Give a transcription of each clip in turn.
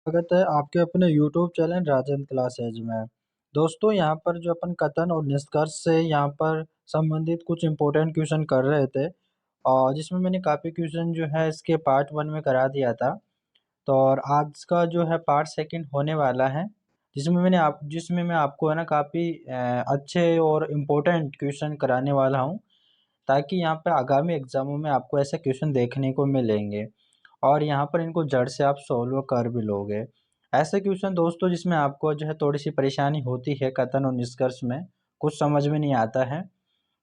स्वागत है आपके अपने यूट्यूब चैनल राजेंद्र क्लासेज में। दोस्तों यहाँ पर जो अपन कथन और निष्कर्ष से यहाँ पर संबंधित कुछ इम्पोर्टेंट क्वेश्चन कर रहे थे और जिसमें मैंने काफ़ी क्वेश्चन जो है इसके पार्ट 1 में करा दिया था। तो और आज का जो है पार्ट 2 होने वाला है, जिसमें मैं आपको है ना काफ़ी अच्छे और इम्पोर्टेंट क्वेश्चन कराने वाला हूँ, ताकि यहाँ पे आगामी एग्ज़ामों में आपको ऐसे क्वेश्चन देखने को मिलेंगे और यहाँ पर इनको जड़ से आप सॉल्व कर भी लोगे। ऐसे क्वेश्चन दोस्तों जिसमें आपको जो है थोड़ी-सी परेशानी होती है कथन और निष्कर्ष में, कुछ समझ में नहीं आता है,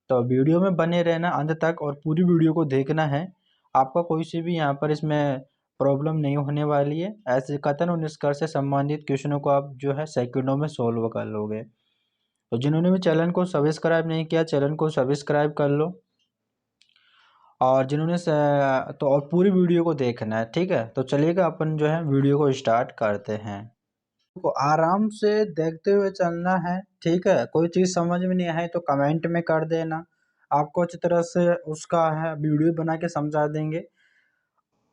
तो वीडियो में बने रहना अंत तक और पूरी वीडियो को देखना है। आपका कोई सी भी यहाँ पर इसमें प्रॉब्लम नहीं होने वाली है। ऐसे कथन और निष्कर्ष से संबंधित क्वेश्चनों को आप जो है सेकंडों में सॉल्व कर लोगे। तो जिन्होंने भी चैनल को सब्सक्राइब नहीं किया, चैनल को सब्सक्राइब कर लो और जिन्होंने स तो और पूरी वीडियो को देखना है, ठीक है? तो चलिएगा अपन जो है वीडियो को स्टार्ट करते हैं। को आराम से देखते हुए चलना है, ठीक है? कोई चीज़ समझ में नहीं आए तो कमेंट में कर देना। आपको अच्छी तरह से उसका है वीडियो बना के समझा देंगे।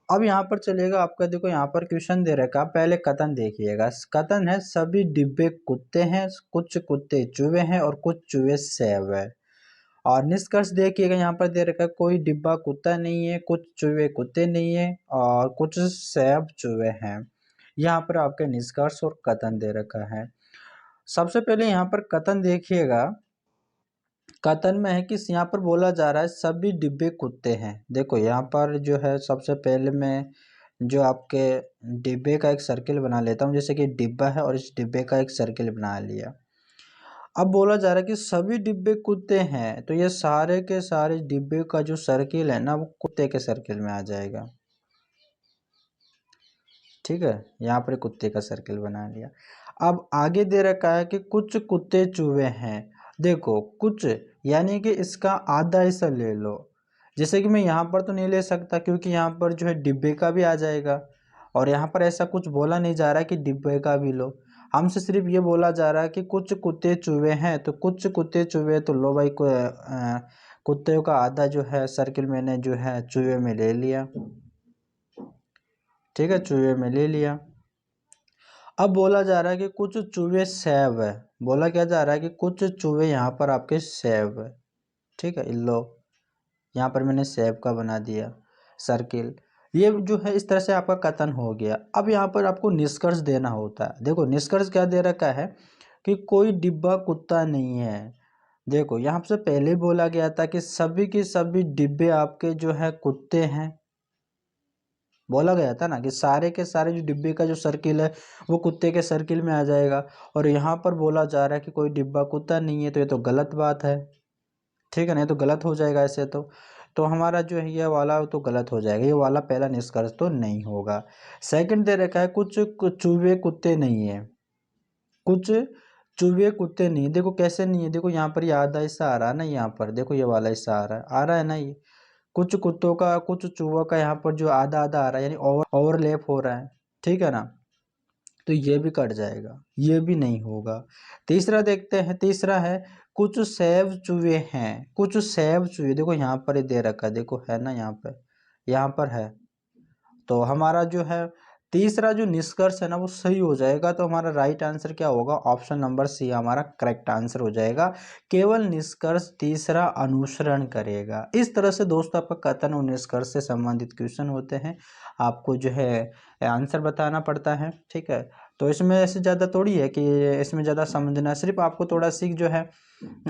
अब यहाँ पर चलिएगा आपका देखो यहाँ पर क्वेश्चन दे रखा है, पहले कथन देखिएगा। कथन है सभी डिब्बे कुत्ते हैं, कुछ कुत्ते चूहे हैं और कुछ चूहे सेब है। और निष्कर्ष देखिएगा यहाँ पर दे रखा है कोई डिब्बा कुत्ता नहीं है, कुछ चूहे कुत्ते नहीं है और कुछ सेब चूहे हैं। यहाँ पर आपके निष्कर्ष और कथन दे रखा है। सबसे पहले यहाँ पर कथन देखिएगा। कथन में है कि यहाँ पर बोला जा रहा है सभी डिब्बे कुत्ते हैं। देखो यहाँ पर जो है सबसे पहले मैं जो आपके डिब्बे का एक सर्किल बना लेता हूँ, जैसे कि डिब्बा है और इस डिब्बे का एक सर्किल बना लिया। अब बोला जा रहा है कि सभी डिब्बे कुत्ते हैं, तो ये सारे के सारे डिब्बे का जो सर्किल है ना वो कुत्ते के सर्किल में आ जाएगा। ठीक है, यहाँ पर कुत्ते का सर्किल बना लिया। अब आगे दे रखा है कि कुछ कुत्ते चूहे हैं। देखो कुछ यानी कि इसका आधा हिस्सा ले लो। जैसे कि मैं यहाँ पर तो नहीं ले सकता क्योंकि यहाँ पर जो है डिब्बे का भी आ जाएगा और यहाँ पर ऐसा कुछ बोला नहीं जा रहा कि डिब्बे का भी लो। हमसे सिर्फ ये बोला जा रहा है कि कुछ कुत्ते चूहे हैं, तो कुछ कुत्ते चूहे तो लो भाई को कुत्ते का आधा जो है सर्किल मैंने जो है चूहे में ले लिया। ठीक है, चूहे में ले लिया। अब बोला जा रहा है कि कुछ चूहे सेब है। बोला क्या जा रहा है कि कुछ चूहे यहाँ पर आपके सेब है। ठीक है, लो यहाँ पर मैंने सेब का बना दिया सर्किल। ये जो है इस तरह से आपका कथन हो गया। अब यहाँ पर आपको निष्कर्ष देना होता है। देखो निष्कर्ष क्या दे रखा है कि कोई डिब्बा कुत्ता नहीं है। देखो यहाँ से पहले बोला गया था कि सभी के सभी डिब्बे आपके जो है कुत्ते हैं। बोला गया था ना कि सारे के सारे जो डिब्बे का जो सर्किल है वो कुत्ते के सर्किल में आ जाएगा और यहाँ पर बोला जा रहा है कि कोई डिब्बा कुत्ता नहीं है, तो ये तो गलत बात है। ठीक है ना, ये तो गलत हो जाएगा ऐसे तो हमारा जो है ये वाला तो गलत हो जाएगा। ये वाला पहला निष्कर्ष तो नहीं होगा। सेकंड दे रखा है कुछ चूहे कुत्ते नहीं है। कुछ चूहे कुत्ते नहीं, देखो कैसे नहीं है। देखो यहाँ पर ये आधा हिस्सा आ रहा है ना, यहाँ पर देखो ये वाला हिस्सा आ रहा है ना। ये कुछ कुत्तों का कुछ चूहों का यहाँ पर जो आधा आधा आ रहा है यानी ओवरलैप हो रहा है। ठीक है ना, तो ये भी कट जाएगा, ये भी नहीं होगा। तीसरा देखते हैं। तीसरा है कुछ सेब चूहे हैं। कुछ सेब चूहे, देखो यहाँ पर ही दे रखा है, देखो है ना यहाँ पर है। तो हमारा जो है तीसरा जो निष्कर्ष है ना वो सही हो जाएगा। तो हमारा राइट आंसर क्या होगा? ऑप्शन नंबर सी हमारा करेक्ट आंसर हो जाएगा। केवल निष्कर्ष तीसरा अनुसरण करेगा। इस तरह से दोस्तों आपका कथन और निष्कर्ष से संबंधित क्वेश्चन होते हैं, आपको जो है आंसर बताना पड़ता है। ठीक है, तो इसमें ऐसे ज़्यादा थोड़ी है कि इसमें ज़्यादा समझना, सिर्फ आपको थोड़ा सीख जो है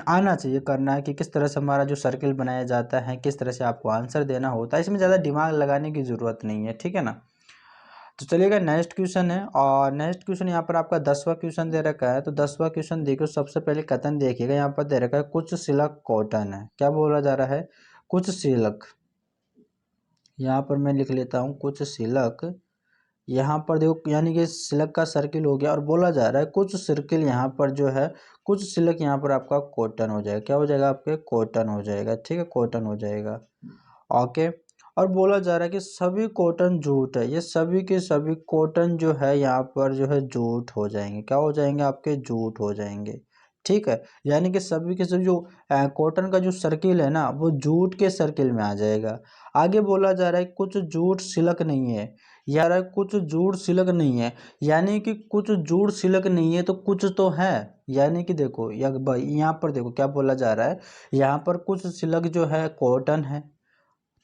आना चाहिए करना है कि किस तरह से हमारा जो सर्किल बनाया जाता है, किस तरह से आपको आंसर देना होता है। इसमें ज़्यादा दिमाग लगाने की ज़रूरत नहीं है। ठीक है ना, तो चलिएगा नेक्स्ट क्वेश्चन है और नेक्स्ट क्वेश्चन यहाँ पर आपका 10वां क्वेश्चन दे रखा है। तो 10वां क्वेश्चन देखो, सबसे पहले कथन देखिएगा। यहाँ पर दे रखा है कुछ सिल्क कॉटन है। क्या बोला जा रहा है? कुछ सिल्क। यहाँ पर मैं लिख लेता हूँ कुछ सिल्क। यहाँ पर देखो यानी कि सिल्क का सर्किल हो गया और बोला जा रहा है कुछ सर्किल यहाँ पर जो है कुछ सिल्क यहाँ पर आपका कॉटन हो जाएगा। क्या हो जाएगा? आपके कॉटन हो जाएगा। ठीक है, कॉटन हो जाएगा। ओके, और बोला जा रहा है कि सभी कॉटन जूट है। ये सभी के सभी कॉटन जो है यहाँ पर जो है जूट हो जाएंगे। क्या हो जाएंगे? आपके जूट हो जाएंगे। ठीक है, यानी कि सभी के सभी जो कॉटन का जो सर्किल है ना वो जूट के सर्किल में आ जाएगा। आगे बोला जा रहा है कुछ जूट सिल्क नहीं है। यार कुछ जूट सिलक नहीं है, यानी कि कुछ जूट सिलक नहीं है तो कुछ तो है। यानी कि देखो यहाँ पर देखो क्या बोला जा रहा है, यहाँ पर कुछ सिलक जो है कॉटन है,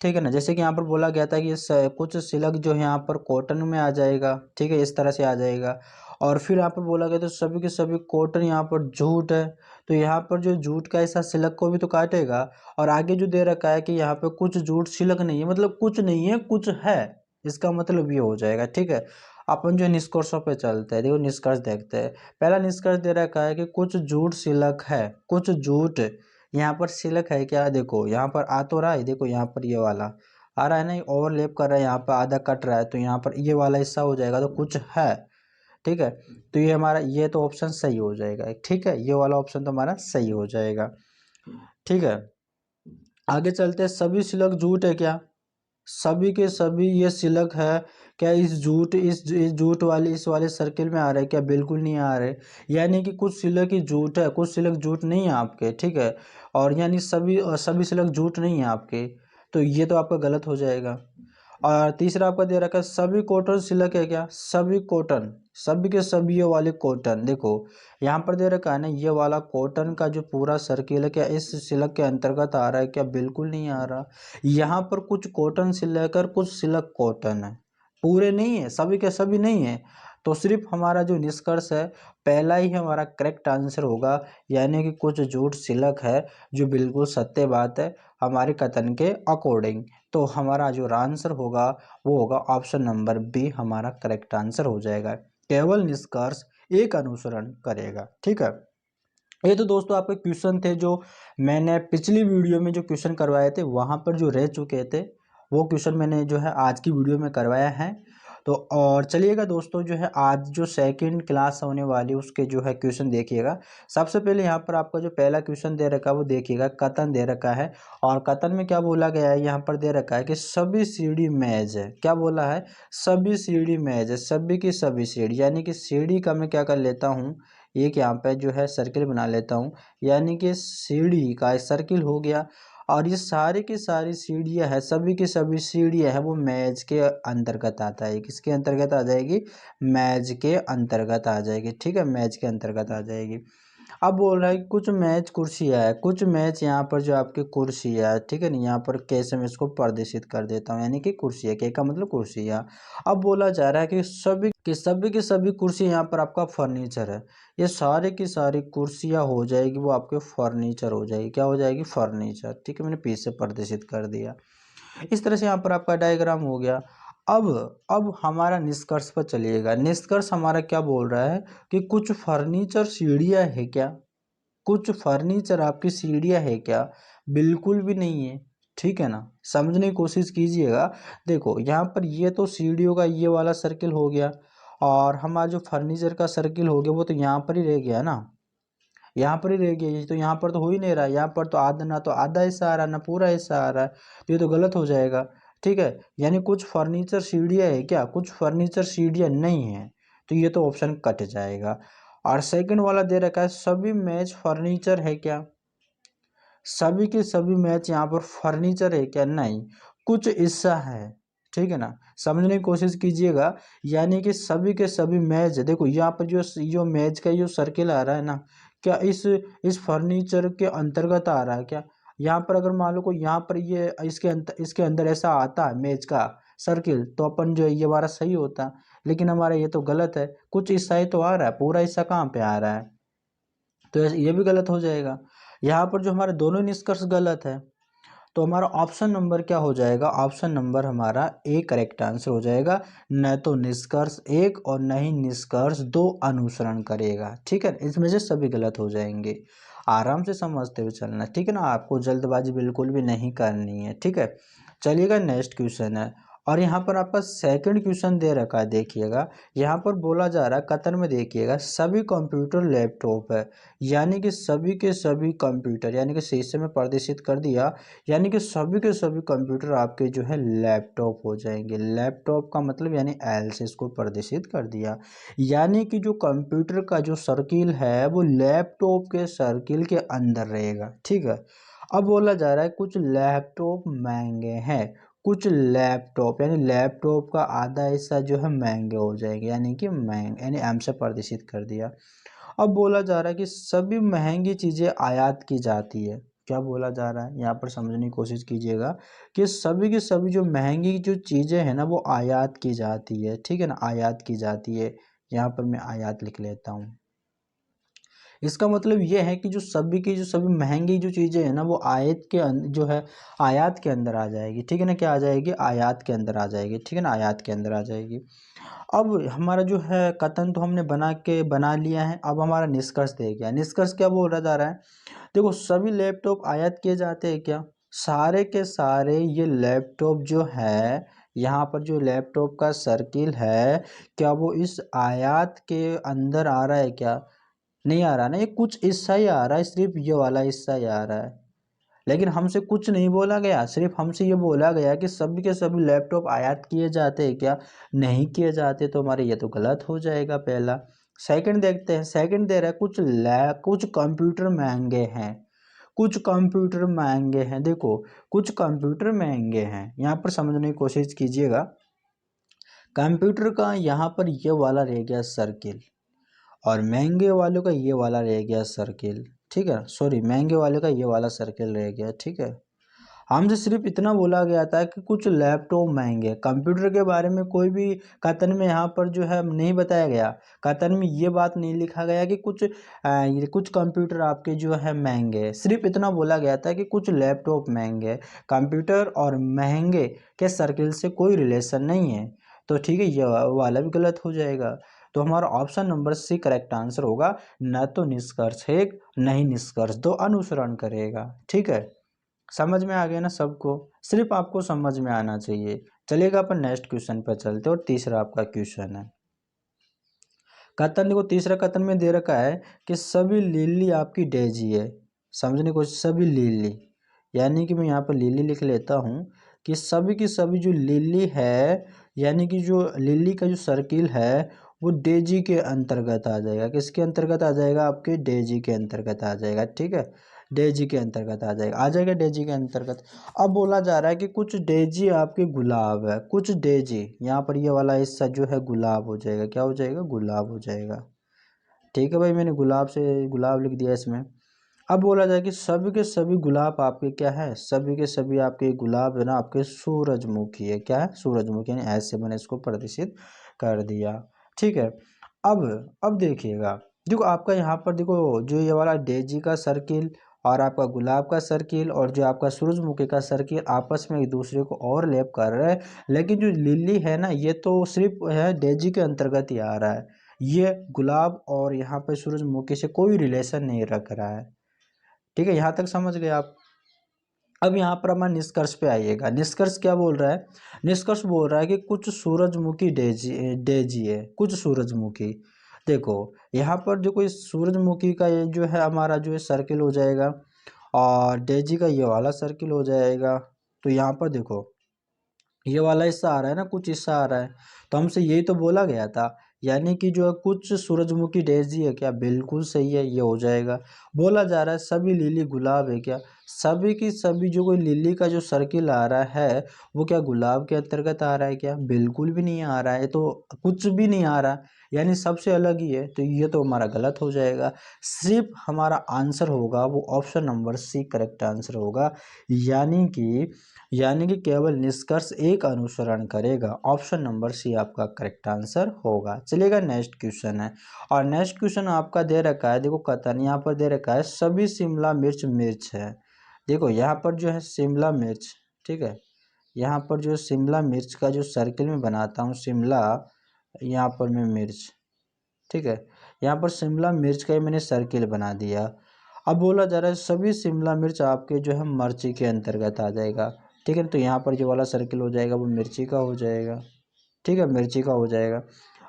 ठीक है ना। जैसे कि यहाँ पर बोला गया था कि कुछ सिलक जो है यहाँ पर कॉटन में आ जाएगा, ठीक है, इस तरह से आ जाएगा। और फिर यहाँ पर बोला गया तो सभी के सभी कॉटन यहाँ पर जूट है, तो यहाँ पर जो जूट का ऐसा सिलक को भी तो काटेगा। और आगे जो दे रखा है कि यहाँ पे कुछ जूट सिलक नहीं है, मतलब कुछ नहीं है कुछ है, इसका मतलब ये हो जाएगा, ठीक है। अपन जो निष्कर्षों पे चलते हैं, देखो निष्कर्ष देखते हैं। पहला निष्कर्ष दे रखा है कि कुछ जूट सिलक है, कुछ जूट यहाँ पर सिलक है क्या, देखो यहाँ पर आ तो रहा है, देखो यहाँ पर ये वाला आ रहा है ना, ओवरलैप कर रहा है, यहाँ पर आधा कट रहा है, तो यहाँ पर ये वाला हिस्सा हो जाएगा, तो कुछ है, ठीक है। तो ये हमारा ये तो ऑप्शन सही हो जाएगा, ठीक है, ये वाला ऑप्शन तो हमारा सही हो जाएगा, ठीक है। आगे चलते हैं, सभी सिलक जूट है क्या, सभी के सभी ये सिलक है क्या, इस जूट वाली इस वाले सर्किल में आ रहे हैं क्या, बिल्कुल नहीं आ रहे। यानी कि कुछ सिलक ही जूट है, कुछ सिलक जूट नहीं है आपके, ठीक है। और यानी सभी सिलक जूट नहीं है आपके, तो ये तो आपका गलत हो जाएगा। और तीसरा आपका दे रखा है सभी कॉटन सिलक है क्या, सभी कॉटन, सभी के सभी ये वाले कॉटन, देखो यहाँ पर दे रखा है ना, ये वाला कॉटन का जो पूरा सर्किल है क्या इस सिलक के अंतर्गत आ रहा है क्या, बिल्कुल नहीं आ रहा। यहाँ पर कुछ कॉटन से लेकर कुछ सिलक कॉटन है, पूरे नहीं है, सभी के सभी नहीं है। तो सिर्फ हमारा जो निष्कर्ष है पहला ही हमारा करेक्ट आंसर होगा, यानी कि कुछ जूट सिलक है, जो बिल्कुल सत्य बात है हमारे कथन के अकॉर्डिंग। तो हमारा जो आंसर होगा वो होगा ऑप्शन नंबर बी, हमारा करेक्ट आंसर हो जाएगा। केवल निष्कर्ष एक अनुसरण करेगा, ठीक है। ये तो दोस्तों आपके क्वेश्चन थे जो मैंने पिछली वीडियो में जो क्वेश्चन करवाए थे वहां पर जो रह चुके थे, वो क्वेश्चन मैंने जो है आज की वीडियो में करवाया है। तो और चलिएगा दोस्तों, जो है आज जो सेकंड क्लास होने वाली उसके जो है क्वेश्चन देखिएगा। सबसे पहले यहाँ पर आपका जो पहला क्वेश्चन दे रखा है वो देखिएगा, कथन दे रखा है। और कथन में क्या बोला गया है, यहाँ पर दे रखा है कि सभी सीढ़ी मेज है, क्या बोला है, सभी सीढ़ी मेज है, सभी की सभी सीढ़ी, यानी कि सीढ़ी का मैं क्या कर लेता हूँ, एक यहाँ पे जो है सर्किल बना लेता हूँ, यानी कि सीढ़ी का सर्किल हो गया। और ये सारी की सारी सीढ़ियाँ है, सभी की सभी सीढ़ियाँ है, वो मेज के अंतर्गत आता है, किसके अंतर्गत आ जाएगी, मेज के अंतर्गत आ जाएगी, ठीक है, मेज के अंतर्गत आ जाएगी। अब बोल रहा है कि कुछ मैच कुर्सियाँ है, कुछ मैच यहाँ पर जो आपकी कुर्सियाँ है, ठीक है ना, यहाँ पर कैसे मैं इसको प्रदर्शित कर देता हूँ, यानी कि कुर्सियाँ, के का मतलब कुर्सियाँ। अब बोला जा रहा है कि सभी कुर्सी यहाँ पर आपका फर्नीचर है, ये सारे की सारी कुर्सियाँ हो जाएगी वो आपके फर्नीचर हो जाएगी, क्या हो जाएगी, फर्नीचर, ठीक है, मैंने पीछे प्रदर्शित कर दिया। इस तरह से यहाँ पर आपका डायग्राम हो गया। अब हमारा निष्कर्ष पर चलिएगा, निष्कर्ष हमारा क्या बोल रहा है कि कुछ फर्नीचर सीढ़ियाँ है क्या, कुछ फर्नीचर आपकी सीढ़ियाँ है क्या, बिल्कुल भी नहीं है, ठीक है ना, समझने की कोशिश कीजिएगा। देखो यहाँ पर ये तो सीढ़ियों का ये वाला सर्किल हो गया, और हमारा जो फर्नीचर का सर्किल हो गया वो तो यहाँ पर ही रह गया ना, यहाँ पर ही रह गया, ये तो यहाँ पर तो हो ही नहीं रहा, यहाँ पर तो आधा ना तो आधा हिस्सा आ रहा है ना पूरा हिस्सा आ रहा है, तो ये तो गलत हो जाएगा, ठीक है। यानी कुछ फर्नीचर सीढ़ियाँ है क्या, कुछ फर्नीचर सीढ़ियाँ नहीं है, तो ये तो ऑप्शन कट जाएगा। और सेकंड वाला दे रखा है सभी मेज फर्नीचर है क्या, सभी के सभी मैच यहाँ पर फर्नीचर है क्या, नहीं, कुछ हिस्सा है, ठीक है ना, समझने की कोशिश कीजिएगा। यानी कि सभी के सभी मैच, देखो यहाँ पर जो मैच का जो सर्किल आ रहा है ना, क्या इस फर्नीचर के अंतर्गत आ रहा है क्या। यहाँ पर अगर मान लो को यहाँ पर ये इसके अंदर ऐसा आता है मैच का सर्किल, तो अपन जो है ये हमारा सही होता, लेकिन हमारा ये तो गलत है, कुछ हिस्सा ही तो आ रहा है, पूरा हिस्सा कहाँ पे आ रहा है, तो ये भी गलत हो जाएगा। यहाँ पर जो हमारे दोनों निष्कर्ष गलत है, तो हमारा ऑप्शन नंबर क्या हो जाएगा, ऑप्शन नंबर हमारा ए करेक्ट आंसर हो जाएगा। न तो निष्कर्ष एक और न ही निष्कर्ष दो अनुसरण करेगा, ठीक है, इसमें से सभी गलत हो जाएंगे। आराम से समझते हुए चलना, ठीक है ना, आपको जल्दबाजी बिल्कुल भी नहीं करनी है, ठीक है। चलिएगा नेक्स्ट क्वेश्चन है, और यहाँ पर आपका सेकंड क्वेश्चन दे रखा है, देखिएगा यहाँ पर बोला जा रहा है कतर में, देखिएगा सभी कंप्यूटर लैपटॉप है, यानी कि सभी के सभी कंप्यूटर, यानी कि शीशे में प्रदर्शित कर दिया, यानी कि सभी के सभी कंप्यूटर आपके जो है लैपटॉप हो जाएंगे, लैपटॉप का मतलब यानी एल से इसको प्रदर्शित कर दिया, यानी कि जो कंप्यूटर का जो सर्किल है वो लैपटॉप के सर्किल के अंदर रहेगा, ठीक है। अब बोला जा रहा है कुछ लैपटॉप महंगे हैं, कुछ लैपटॉप, यानी लैपटॉप का आधा हिस्सा जो है महंगे हो जाएंगे, यानी कि महंगे, यानी एम से प्रदर्शित कर दिया। अब बोला जा रहा है कि सभी महंगी चीज़ें आयात की जाती है। क्या बोला जा रहा है यहाँ पर समझने की कोशिश कीजिएगा कि सभी की सभी जो महंगी जो चीज़ें हैं ना वो आयात की जाती है, ठीक है ना, आयात की जाती है। यहाँ पर मैं आयात लिख लेता हूँ। इसका मतलब ये है कि जो सभी की जो सभी महंगी जो चीज़ें हैं ना वो जो है आयात के अंदर आ जाएगी, ठीक है ना, क्या आ जाएगी, आयात के अंदर आ जाएगी, ठीक है ना, आयात के अंदर आ जाएगी। अब हमारा जो है कथन तो हमने बना लिया है। अब हमारा निष्कर्ष देखिए, निष्कर्ष क्या बोल रहा जा रहा है, देखो सभी लैपटॉप आयात किए जाते हैं क्या, सारे के सारे ये लैपटॉप जो है, यहाँ पर जो लैपटॉप का सर्किल है, क्या वो इस आयात के अंदर आ रहा है क्या, नहीं आ रहा ना, ये कुछ हिस्सा ही आ रहा है, सिर्फ ये वाला हिस्सा ही आ रहा है। लेकिन हमसे कुछ नहीं बोला गया, सिर्फ हमसे ये बोला गया कि सभी के सभी लैपटॉप आयात किए जाते हैं क्या, नहीं किए जाते, तो हमारे ये तो गलत हो जाएगा पहला। सेकंड देखते हैं, सेकंड दे रहा है कुछ कंप्यूटर महंगे हैं, कुछ कंप्यूटर महंगे हैं। देखो कुछ कंप्यूटर महंगे हैं, यहाँ पर समझने की कोशिश कीजिएगा। कंप्यूटर का यहाँ पर ये वाला रह गया सर्किल, और महंगे वालों का ये वाला रह गया सर्किल, ठीक है, सॉरी महंगे वाले का ये वाला सर्किल रह गया, ठीक है। हमसे सिर्फ इतना बोला गया था कि कुछ लैपटॉप महंगे, कंप्यूटर के बारे में कोई भी कथन में यहाँ पर जो है नहीं बताया गया, कथन में ये बात नहीं लिखा गया कि कुछ कंप्यूटर आपके जो है महंगे, सिर्फ इतना बोला गया था कि कुछ लैपटॉप महंगे। कंप्यूटर और महंगे के सर्किल से कोई रिलेशन नहीं है, तो ठीक है, ये वाला भी गलत हो जाएगा। तो हमारा option number C correct answer होगा, न तो निष्कर्ष एक नहीं निष्कर्ष दो अनुसरण करेगा, ठीक है। समझ में आ गया ना सबको, सिर्फ आपको समझ में आना चाहिए। चलिएगा अपन नेक्स्ट क्वेश्चन पर चलते, और तीसरा आपका क्वेश्चन है कथन, देखो तीसरा कथन में दे रखा है कि सभी लिली आपकी डेजी है। समझने को, सभी लिली, यानी कि मैं यहाँ पर लिली लिख लेता हूँ कि सभी की सभी जो लिली है, यानी कि जो लिली का जो सर्किल है वो डेजी के अंतर्गत आ जाएगा। किसके अंतर्गत आ जाएगा, आपके डेजी के अंतर्गत आ जाएगा, ठीक है, डेजी के अंतर्गत आ जाएगा डेजी के अंतर्गत। अब बोला जा रहा है कि कुछ डेजी आपके गुलाब है, कुछ डेजी, यहाँ पर ये वाला हिस्सा जो है गुलाब हो जाएगा, क्या हो जाएगा, गुलाब हो जाएगा, ठीक है भाई, मैंने गुलाब से गुलाब लिख दिया इसमें। अब बोला जाए कि सभी के सभी गुलाब आपके क्या है, सभी के सभी आपके गुलाब है ना आपके सूरजमुखी है, क्या है, सूरजमुखी, यानी ऐसे मैंने इसको प्रदर्शित कर दिया, ठीक है। अब देखिएगा, देखो आपका यहाँ पर देखो जो ये वाला डेजी का सर्किल और आपका गुलाब का सर्किल और जो आपका सूरजमुखी का सर्किल आपस में एक दूसरे को ओवरलैप कर रहे हैं, लेकिन जो लिली है ना ये तो सिर्फ है डेजी के अंतर्गत ही आ रहा है, ये गुलाब और यहाँ पे सूरजमुखी से कोई रिलेशन नहीं रख रहा है, ठीक है, यहाँ तक समझ गए आप। अब यहाँ पर हमारे निष्कर्ष पे आइएगा, निष्कर्ष क्या बोल रहा है, निष्कर्ष बोल रहा है कि कुछ सूरजमुखी डेजी डेजी है, कुछ सूरजमुखी। देखो यहाँ पर जो कोई सूरजमुखी का ये जो है हमारा जो है सर्किल हो जाएगा, और डेजी का ये वाला सर्किल हो जाएगा। तो यहाँ पर देखो ये वाला हिस्सा आ रहा है ना, कुछ हिस्सा आ रहा है, तो हमसे यही तो बोला गया था, यानी कि जो है कुछ सूरजमुखी डेजी है, क्या बिल्कुल सही है, ये हो जाएगा। बोला जा रहा है सभी लिली गुलाब है, क्या सभी की सभी जो कोई लिली का जो सर्किल आ रहा है वो क्या गुलाब के अंतर्गत आ रहा है, क्या बिल्कुल भी नहीं आ रहा है, तो कुछ भी नहीं आ रहा, यानी सबसे अलग ही है, तो ये तो हमारा गलत हो जाएगा। सिर्फ हमारा आंसर होगा वो option number C correct answer होगा, यानी कि केवल निष्कर्ष एक अनुसरण करेगा, ऑप्शन नंबर सी आपका करेक्ट आंसर होगा। चलिएगा नेक्स्ट क्वेश्चन है, और नेक्स्ट क्वेश्चन आपका दे रखा है, देखो कथन यहाँ पर दे रखा है सभी शिमला मिर्च मिर्च है। देखो यहाँ पर जो है शिमला मिर्च, ठीक है, यहाँ पर जो शिमला मिर्च का जो सर्किल में बनाता हूँ शिमला, यहाँ पर मैं मिर्च, ठीक है, यहाँ पर शिमला मिर्च का ही मैंने सर्किल बना दिया। अब बोला जा रहा है सभी शिमला मिर्च आपके जो है मिर्ची के अंतर्गत आ जाएगा, ठीक है, तो यहाँ पर जो वाला सर्किल हो जाएगा वो मिर्ची का हो जाएगा, ठीक है, मिर्ची का हो जाएगा।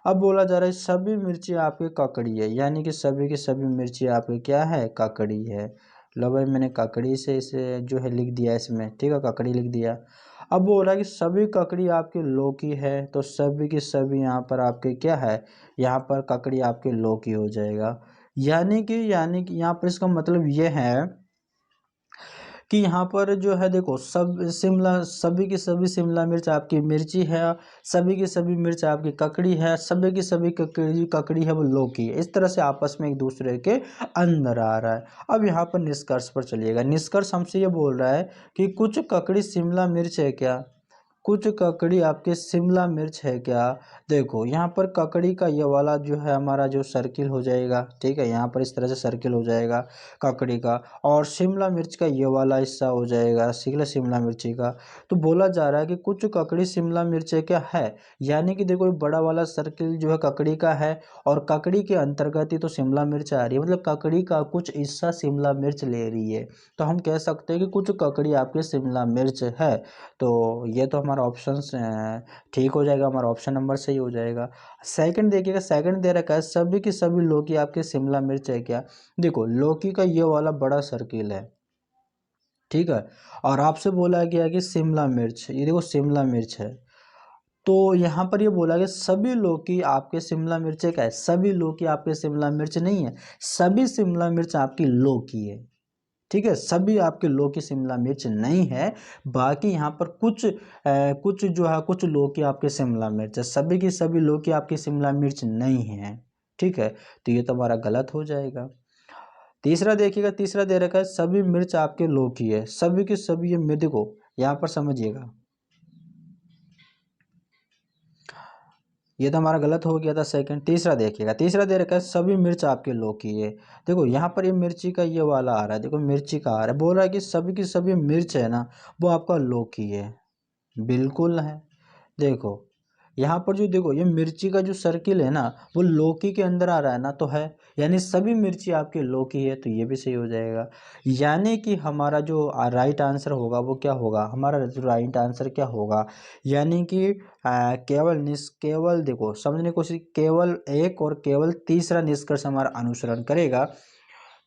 अब बोला जा रहा है सभी मिर्ची आपके ककड़ी है, यानी कि सभी की सभी मिर्ची आपके क्या है, ककड़ी है। लो भाई मैंने ककड़ी से इसे जो है लिख दिया इसमें, ठीक है, ककड़ी लिख दिया। अब बोल रहा है कि सभी ककड़ी आपके लौकी है, तो सभी की सभी यहाँ पर आपके क्या है, यहाँ पर ककड़ी आपके लौकी हो जाएगा। यानी कि यहाँ पर इसका मतलब ये है कि यहाँ पर जो है देखो सब शिमला, सभी की सभी शिमला मिर्च आपकी मिर्ची है, सभी की सभी मिर्च आपकी ककड़ी है, सभी की सभी ककड़ी ककड़ी है वो लौकी है। इस तरह से आपस में एक दूसरे के अंदर आ रहा है। अब यहाँ पर निष्कर्ष पर चलिएगा। निष्कर्ष हमसे ये बोल रहा है कि कुछ ककड़ी शिमला मिर्च है क्या, कुछ ककड़ी आपके शिमला मिर्च है क्या। देखो यहाँ पर ककड़ी का ये वाला जो है हमारा जो सर्किल हो जाएगा, ठीक है, यहाँ पर इस तरह से सर्किल हो जाएगा ककड़ी का, और शिमला मिर्च का ये वाला हिस्सा हो जाएगा शिमला मिर्ची का। तो बोला जा रहा है कि कुछ ककड़ी शिमला मिर्च है क्या है, यानी कि देखो ये बड़ा वाला सर्किल जो है ककड़ी का है, और ककड़ी के अंतर्गत ही तो शिमला मिर्च आ रही है, मतलब ककड़ी का कुछ हिस्सा शिमला मिर्च ले रही है। तो हम कह सकते हैं कि कुछ ककड़ी आपके शिमला मिर्च है। तो ये तो हमारा ऑप्शन ठीक हो जाएगा, हमारा ऑप्शन नंबर सही हो जाएगा। सेकंड देखिएगा, सेकंड दे रखा है सभी की सभी लौकी आपके शिमला मिर्च है क्या। देखो लौकी का ये वाला बड़ा सर्किल है, ठीक है, और आपसे बोला गया कि शिमला मिर्च, ये देखो शिमला मिर्च है। तो यहाँ पर ये बोला गया सभी लौकी आपके शिमला मिर्च है क्या है, सभी लौकी आपके शिमला मिर्च नहीं है, सभी शिमला मिर्च आपकी लौकी है, ठीक है, सभी आपके लौकी शिमला मिर्च नहीं है। बाकी यहाँ पर कुछ जो है कुछ लौकी आपके शिमला मिर्च है, सभी की सभी लौकी आपकी शिमला मिर्च नहीं है, ठीक है। तो ये तो हमारा गलत हो जाएगा। तीसरा देखिएगा, तीसरा दे रखा है सभी मिर्च आपके लौकी है, सभी की सभी ये मिर्च को, यहाँ पर समझिएगा ये तो हमारा गलत हो गया था सेकंड। तीसरा देखिएगा, तीसरा दे रखा है सभी मिर्च आपके लौकी है। देखो यहाँ पर ये मिर्ची का ये वाला आ रहा है, देखो मिर्ची का आ रहा है, बोल रहा है कि सभी की सभी मिर्च है ना वो आपका लौकी है, बिल्कुल है। देखो यहाँ पर जो देखो ये मिर्ची का जो सर्किल है ना वो लौकी के अंदर आ रहा है ना, तो है, यानी सभी मिर्ची आपके लौकी है, तो ये भी सही हो जाएगा। यानी कि हमारा जो राइट आंसर होगा वो क्या होगा, हमारा जो राइट आंसर क्या होगा, यानी कि केवल देखो समझने की कोशिश, केवल एक और केवल तीसरा निष्कर्ष हमारा अनुसरण करेगा,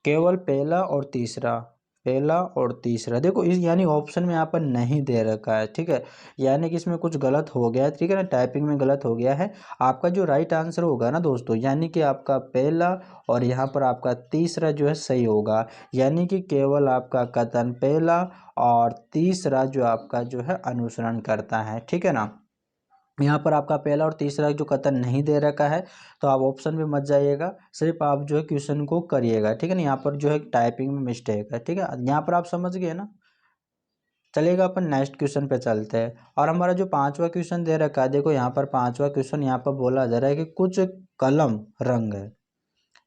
केवल पहला और तीसरा, पहला और तीसरा। देखो इस यानी ऑप्शन में यहाँ पर नहीं दे रखा है, ठीक है, यानी कि इसमें कुछ गलत हो गया है, ठीक है ना, टाइपिंग में गलत हो गया है। आपका जो राइट आंसर होगा ना दोस्तों, यानी कि आपका पहला और यहाँ पर आपका तीसरा जो है सही होगा, यानी कि केवल आपका कथन पहला और तीसरा जो आपका जो है अनुसरण करता है, ठीक है ना। यहाँ पर आपका पहला और तीसरा जो कथन नहीं दे रखा है, तो आप ऑप्शन में मत जाइएगा, सिर्फ आप जो है क्वेश्चन को करिएगा, ठीक है ना। यहाँ पर जो है टाइपिंग में मिस्टेक है, ठीक है, यहाँ पर आप समझ गए ना। चलिएगा अपन नेक्स्ट क्वेश्चन पे चलते हैं, और हमारा जो पांचवा क्वेश्चन दे रखा है, देखो यहाँ पर पांचवा क्वेश्चन यहाँ पर बोला जा रहा है कि कुछ कलम रंग है।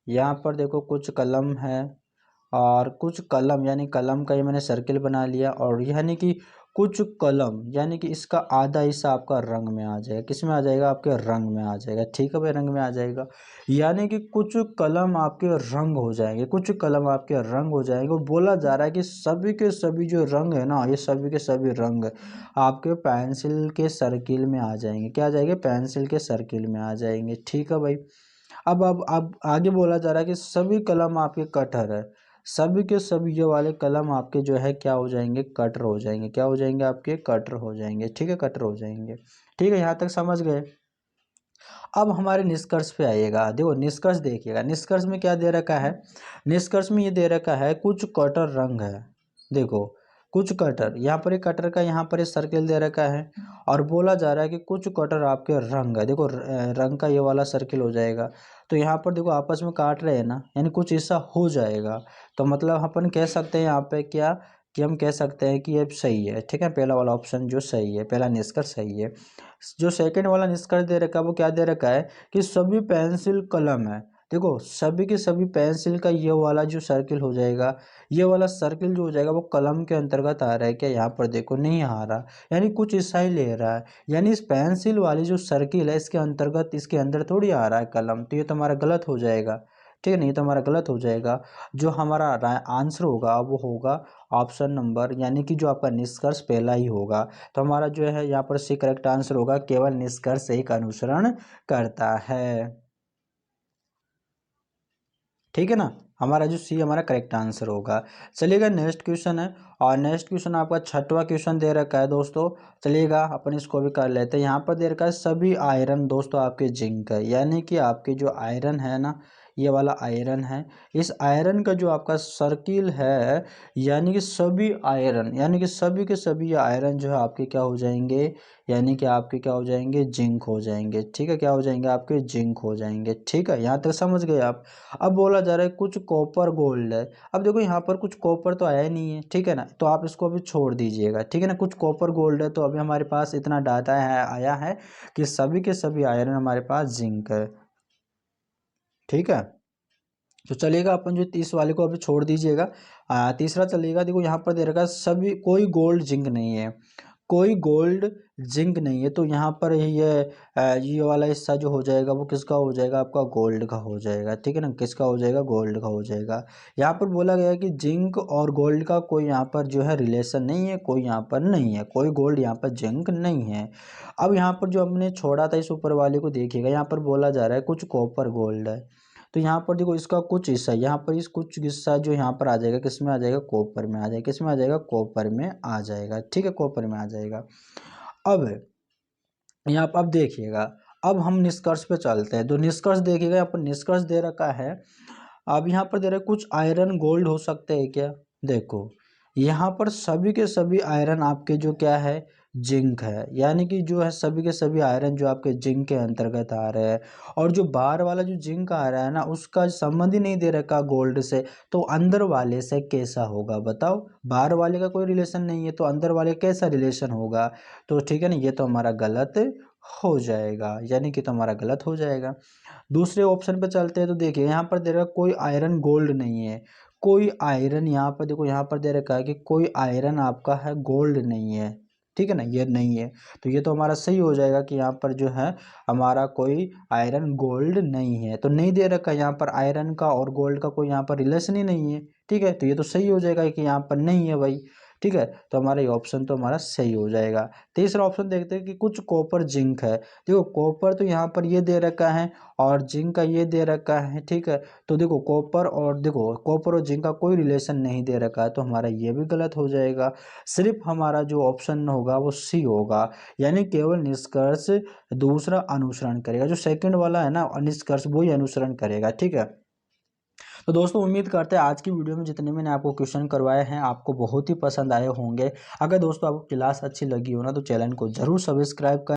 यहाँ पर देखो कुछ कलम है और कुछ कलम, यानी कलम का ये मैंने सर्किल बना लिया, और यानी कि कुछ कलम यानी कि इसका आधा हिस्सा आपका रंग में आ जाएगा, किस में आ जाएगा, आपके रंग में आ जाएगा, ठीक है भाई, रंग में आ जाएगा। यानी कि कुछ कलम आपके रंग हो जाएंगे, कुछ कलम आपके रंग हो जाएंगे। वो बोला जा रहा है कि सभी के सभी जो रंग है ना, ये सभी के सभी रंग आपके पेंसिल के सर्किल में आ जाएंगे, क्या आ जाएंगे, पेंसिल के सर्किल में आ जाएंगे, ठीक है भाई। अब आगे बोला जा रहा है कि सभी कलम आपके कटर है, सभी के सभी ये वाले कलम आपके जो है क्या हो जाएंगे, कटर हो जाएंगे, क्या हो जाएंगे, आपके कटर हो जाएंगे, ठीक है, कटर हो जाएंगे, ठीक है, यहाँ तक समझ गए। अब हमारे निष्कर्ष पे आइएगा, देखो निष्कर्ष देखिएगा, निष्कर्ष में क्या दे रखा है, निष्कर्ष में ये दे रखा है कुछ कटर रंग है। देखो कुछ कटर, यहाँ पर एक कटर का यहाँ पर एक सर्किल दे रखा है, और बोला जा रहा है कि कुछ कटर आपके रंग है। देखो रंग का ये वाला सर्किल हो जाएगा, तो यहाँ पर देखो आपस में काट रहे हैं ना, यानी कुछ हिस्सा हो जाएगा। तो मतलब अपन कह सकते हैं यहाँ पे क्या, कि हम कह सकते हैं कि ये सही है, ठीक है, पहला वाला ऑप्शन जो सही है, पहला निष्कर्ष सही है। जो सेकंड वाला निष्कर्ष दे रखा है वो क्या दे रखा है कि सभी पेंसिल कलम है। देखो सभी के सभी पेंसिल का ये वाला जो सर्किल हो जाएगा, ये वाला सर्किल जो हो जाएगा वो कलम के अंतर्गत आ रहा है क्या, यहाँ पर देखो नहीं आ रहा, यानी कुछ हिस्सा ही ले रहा है, यानी इस पेंसिल वाली जो सर्किल है इसके अंतर्गत, इसके अंदर थोड़ी आ रहा है कलम, तो ये तो हमारा गलत हो जाएगा, ठीक है, नहीं तो हमारा गलत हो जाएगा। जो हमारा आंसर होगा वो होगा ऑप्शन नंबर, यानी कि जो आपका निष्कर्ष पहला ही होगा। तो हमारा जो है यहाँ पर सी करेक्ट आंसर होगा, केवल निष्कर्ष एक अनुसरण करता है, ठीक है ना, हमारा जो सी हमारा करेक्ट आंसर होगा। चलिएगा नेक्स्ट क्वेश्चन है, और नेक्स्ट क्वेश्चन आपका छठवां क्वेश्चन दे रखा है दोस्तों। चलिएगा अपन इसको भी कर लेते हैं। यहाँ पर दे रखा है सभी आयरन दोस्तों आपके जिंक है, यानी कि आपके जो आयरन है ना, ये वाला आयरन है। इस आयरन का जो आपका सर्किल है, यानी कि सभी आयरन, यानी कि सभी के सभी आयरन जो है आपके क्या हो जाएंगे, यानी कि आपके क्या हो जाएंगे, जिंक हो जाएंगे। ठीक है, क्या हो जाएंगे आपके, जिंक हो जाएंगे। ठीक है, यहाँ तक समझ गए आप। अब बोला जा रहा है कुछ कॉपर गोल्ड है। अब देखो यहाँ पर कुछ कॉपर तो आया ही नहीं है, ठीक है ना, तो आप इसको अभी छोड़ दीजिएगा। ठीक है ना, कुछ कॉपर गोल्ड है, तो अभी हमारे पास इतना डाटा है आया है कि सभी के सभी आयरन हमारे पास जिंक है। ठीक है, तो चलेगा, अपन जो 30 वाले को अभी छोड़ दीजिएगा। तीसरा चलेगा, देखो यहाँ पर दे रखा है सभी, कोई गोल्ड जिंक नहीं है, कोई गोल्ड जिंक नहीं है, तो यहाँ पर ये वाला हिस्सा जो हो जाएगा वो किसका हो जाएगा, आपका गोल्ड का हो जाएगा। ठीक है ना, किसका हो जाएगा, गोल्ड का हो जाएगा। यहाँ पर बोला गया है कि जिंक और गोल्ड का कोई यहाँ पर जो है रिलेशन नहीं है, कोई यहाँ पर नहीं है, कोई गोल्ड यहाँ पर जिंक नहीं है। अब यहाँ पर जो हमने छोड़ा था इस ऊपर वाले को देखिएगा, यहाँ पर बोला जा रहा है कुछ कॉपर गोल्ड है, तो यहाँ पर देखो इसका कुछ हिस्सा, यहाँ पर इस कुछ हिस्सा जो यहाँ पर आ जाएगा, किस में आ जाएगा, कॉपर में आ जाएगा, किस में आ जाएगा, कॉपर में आ जाएगा। ठीक है, कॉपर में आ जाएगा। अब यहाँ पर अब देखिएगा, अब हम निष्कर्ष पे चलते हैं। तो निष्कर्ष देखिएगा, यहाँ पर निष्कर्ष दे रखा है। अब यहाँ पर दे रहा है कुछ आयरन गोल्ड हो सकते हैं क्या, देखो यहाँ पर सभी के सभी आयरन आपके जो क्या है, जिंक है, यानी कि जो है सभी के सभी आयरन जो आपके जिंक के अंतर्गत आ रहे हैं। और जो बाहर वाला जो जिंक आ रहा है ना, उसका संबंध ही नहीं दे रखा गोल्ड से, तो अंदर वाले से कैसा होगा बताओ, बाहर वाले का कोई रिलेशन नहीं है, तो अंदर वाले कैसा रिलेशन होगा। तो ठीक है ना, ये तो हमारा गलत हो जाएगा, यानी कि तो हमारा गलत हो जाएगा। दूसरे ऑप्शन पे चलते हैं, तो देखिए यहाँ पर दे रखा है कोई आयरन गोल्ड नहीं है, कोई आयरन यहाँ पर देखो, यहाँ पर दे रखा है कि कोई आयरन आपका है गोल्ड नहीं है। ठीक है ना, ये नहीं है, तो ये तो हमारा सही हो जाएगा कि यहाँ पर जो है हमारा कोई आयरन गोल्ड नहीं है। तो नहीं दे रखा है यहाँ पर आयरन का और गोल्ड का कोई यहाँ पर रिलेशन ही नहीं है। ठीक है, तो ये तो सही हो जाएगा कि यहाँ पर नहीं है भाई। ठीक है, तो हमारा ये ऑप्शन तो हमारा सही हो जाएगा। तीसरा ऑप्शन देखते हैं कि कुछ कॉपर जिंक है। देखो कॉपर तो यहाँ पर ये दे रखा है और जिंक का ये दे रखा है। ठीक है, तो देखो कॉपर और देखो कॉपर और जिंक का कोई रिलेशन नहीं दे रखा है, तो हमारा ये भी गलत हो जाएगा। सिर्फ हमारा जो ऑप्शन होगा वो सी होगा, यानी केवल निष्कर्ष दूसरा अनुसरण करेगा, जो सेकंड वाला है ना निष्कर्ष, वो ही अनुसरण करेगा। ठीक है, तो दोस्तों उम्मीद करते हैं आज की वीडियो में जितने मैंने आपको क्वेश्चन करवाए हैं आपको बहुत ही पसंद आए होंगे। अगर दोस्तों आपको क्लास अच्छी लगी हो ना, तो चैनल को जरूर सब्सक्राइब कर